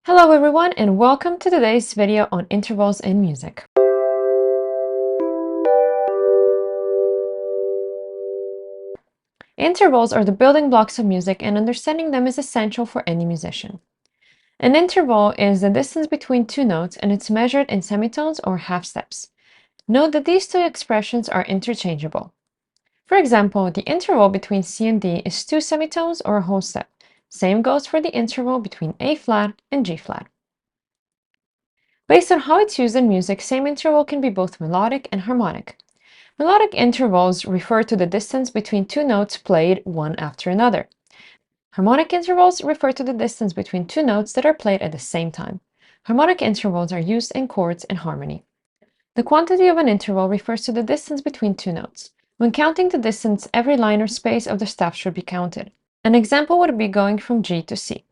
Hello everyone and welcome to today's video on intervals in music. Intervals are the building blocks of music and understanding them is essential for any musician. An interval is the distance between two notes and it's measured in semitones or half steps. Note that these two expressions are interchangeable. For example, the interval between C and D is 2 semitones or a whole step. Same goes for the interval between A flat and G flat. Based on how it's used in music, same interval can be both melodic and harmonic. Melodic intervals refer to the distance between two notes played one after another. Harmonic intervals refer to the distance between two notes that are played at the same time. Harmonic intervals are used in chords and harmony. The quantity of an interval refers to the distance between two notes. When counting the distance, every line or space of the staff should be counted. An example would be going from G to C.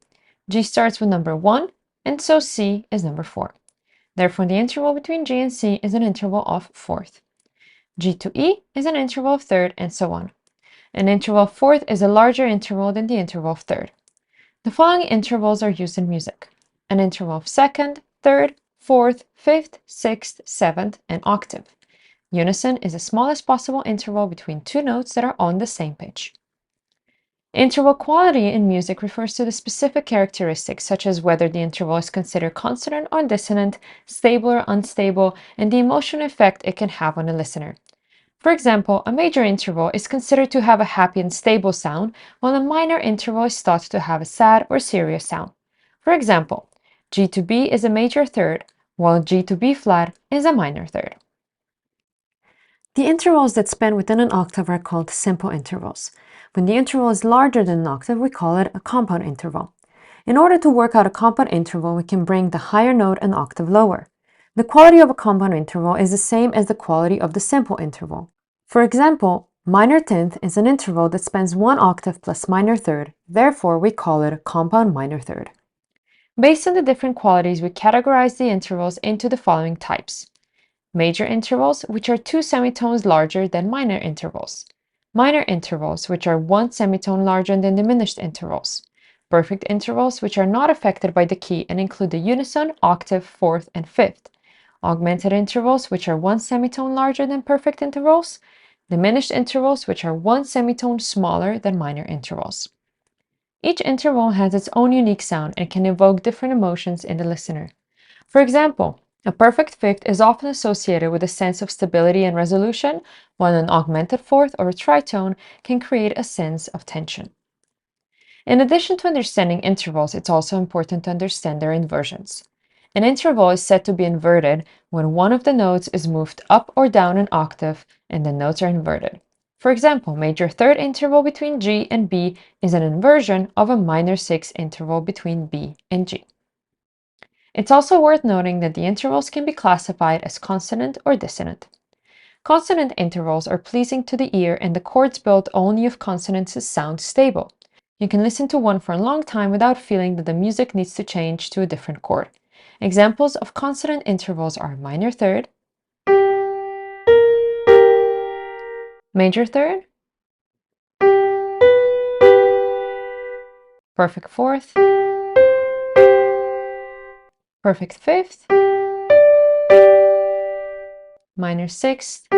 G starts with number 1, and so C is number 4. Therefore, the interval between G and C is an interval of fourth. G to E is an interval of third, and so on. An interval of fourth is a larger interval than the interval of third. The following intervals are used in music: an interval of second, third, fourth, fifth, sixth, seventh, and octave. Unison is the smallest possible interval between two notes that are on the same pitch. Interval quality in music refers to the specific characteristics such as whether the interval is considered consonant or dissonant, stable or unstable, and the emotional effect it can have on a listener. For example, a major interval is considered to have a happy and stable sound, while a minor interval is thought to have a sad or serious sound. For example, G to B is a major third, while G to B flat is a minor third. The intervals that span within an octave are called simple intervals. When the interval is larger than an octave, we call it a compound interval. In order to work out a compound interval, we can bring the higher note an octave lower. The quality of a compound interval is the same as the quality of the simple interval. For example, minor tenth is an interval that spans one octave plus minor third, therefore we call it a compound minor third. Based on the different qualities, we categorize the intervals into the following types: major intervals, which are 2 semitones larger than minor intervals; minor intervals, which are 1 semitone larger than diminished intervals; perfect intervals, which are not affected by the key and include the unison, octave, fourth, and fifth; augmented intervals, which are 1 semitone larger than perfect intervals; diminished intervals, which are 1 semitone smaller than minor intervals. Each interval has its own unique sound and can evoke different emotions in the listener. For example, a perfect fifth is often associated with a sense of stability and resolution, while an augmented fourth or a tritone can create a sense of tension. In addition to understanding intervals, it's also important to understand their inversions. An interval is said to be inverted when one of the notes is moved up or down an octave and the notes are inverted. For example, major third interval between G and B is an inversion of a minor sixth interval between B and G. It's also worth noting that the intervals can be classified as consonant or dissonant. Consonant intervals are pleasing to the ear and the chords built only of consonants sound stable. You can listen to one for a long time without feeling that the music needs to change to a different chord. Examples of consonant intervals are minor third, major third, perfect fourth, perfect fifth, minor sixth,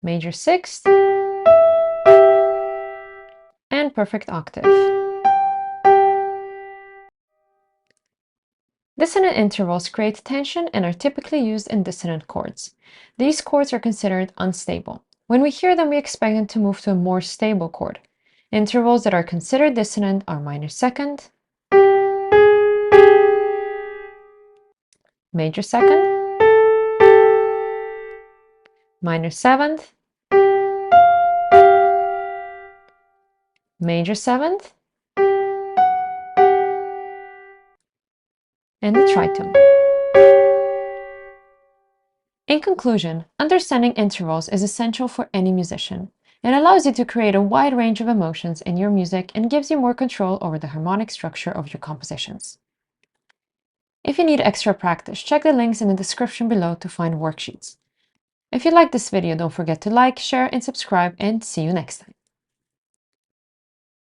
major sixth, and perfect octave. Dissonant intervals create tension and are typically used in dissonant chords. These chords are considered unstable. When we hear them, we expect them to move to a more stable chord. Intervals that are considered dissonant are minor second, major second, minor seventh, major seventh, and the tritone. In conclusion, understanding intervals is essential for any musician. It allows you to create a wide range of emotions in your music and gives you more control over the harmonic structure of your compositions. If you need extra practice, check the links in the description below to find worksheets. If you liked this video, don't forget to like, share, and subscribe, and see you next time.